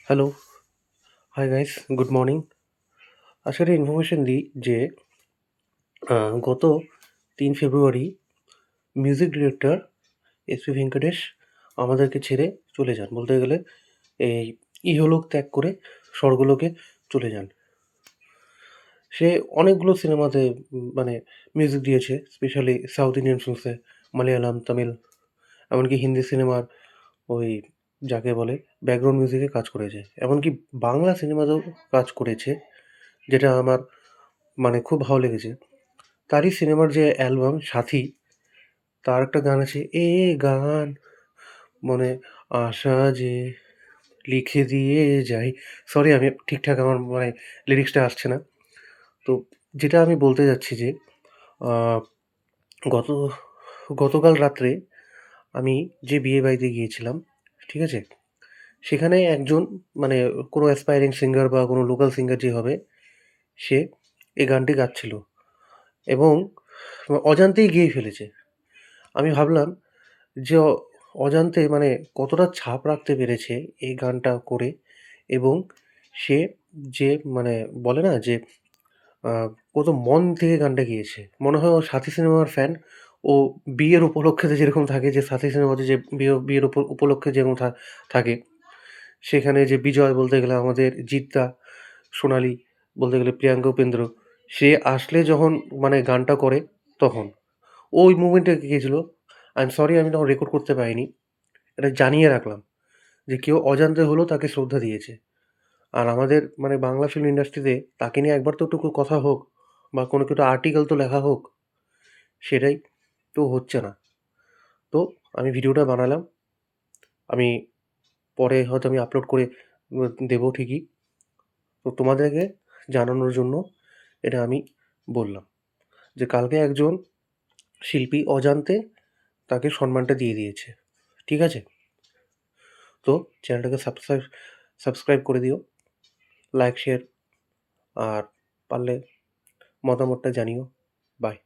Hello, hi guys, good morning. আজকে একটা information দিই যে গত ৩ ফেব্রুয়ারি মিউজিক ডিরেক্টর এসপি ভেঙ্কটেশ আমাদেরকে ছেড়ে চলে যান। বলতে গেলে এই ইহলোক ত্যাগ করে স্বর্গলোকে চলে যান। সে অনেকগুলো সিনেমাতে মানে মিউজিক দিয়েছে, স্পেশালি সাউথ ইন্ডিয়ান ফিল্মসে, মালয়ালাম, তামিল, এমনকি হিন্দি সিনেমার ওই যাকে বলে ব্যাকগ্রাউন্ড মিউজিকে কাজ করেছে। এমনকি বাংলা সিনেমাতেও কাজ করেছে, যেটা আমার মানে খুব ভালো লেগেছে। তারই সিনেমার যে অ্যালবাম 'সাথী', তার একটা গান আছে, এ গান মনে আশা যে লিখে দিয়ে যাই। সরি, আমি ঠিকঠাক আমার মানে লিরিক্সটা আসছে না। তো যেটা আমি বলতে যাচ্ছি যে আ গত গতকাল রাত্রে আমি যে বিয়ে বাড়িতে গিয়েছিলাম, ঠিক আছে? সেখানে একজন মানে কোনো অ্যাসপায়ারিং সিঙ্গার বা কোনো লোকাল সিঙ্গার যে হবে, সে এই গানটি গাচ্ছিল এবং অজান্তেই গেয়ে ফেলেছে। আমি ভাবলাম যে অজান্তে মানে কতটা ছাপ রাখতে পেরেছে এই গানটা করে, এবং সে যে মানে বলে না যে আ কত মন থেকে গানটা গেয়েছে। মনে হয় ও 'সাথী' সিনেমার ফ্যান। ও বিয়ের উপলক্ষেতে যেরকম থাকে, যে 'সাথী' সিনেমাতে যে বিয়ের উপলক্ষে যেরকম থাকে, সেখানে যে বিজয় বলতে গেলে আমাদের জিৎদা, সোনালি বলতে গেলে প্রিয়াঙ্কা উপেন্দ্র, সে আসলে যখন মানে গানটা করে তখন। ও ওই মোমেন্টে গেয়েছিল। আই এম সরি, আমি তখন রেকর্ড করতে পারিনি। এটা জানিয়ে রাখলাম যে কেউ অজান্তে হলেও তাকে শ্রদ্ধা দিয়েছে। আর আমাদের মানে বাংলা ফিল্ম ইন্ডাস্ট্রিতে তাকে নিয়ে একবার তো একটু কথা হোক, বা কোনো একটা আর্টিকেল তো লেখা হোক। সেটাই তো হচ্ছে না। তো আমি ভিডিওটা বানালাম। আমি পরে হয়তো আমি আপলোড করে দেবো ঠিকই। তো তোমাদেরকে জানানোর জন্য এটা আমি বললাম যে কালকে একজন শিল্পী অজান্তে তাকে সম্মানটা দিয়ে দিয়েছে। ঠিক আছে? তো চ্যানেলটাকে সাবস্ক্রাইব করে দিও, লাইক, শেয়ার, আর পারলে মতামতটা জানিও। বাই।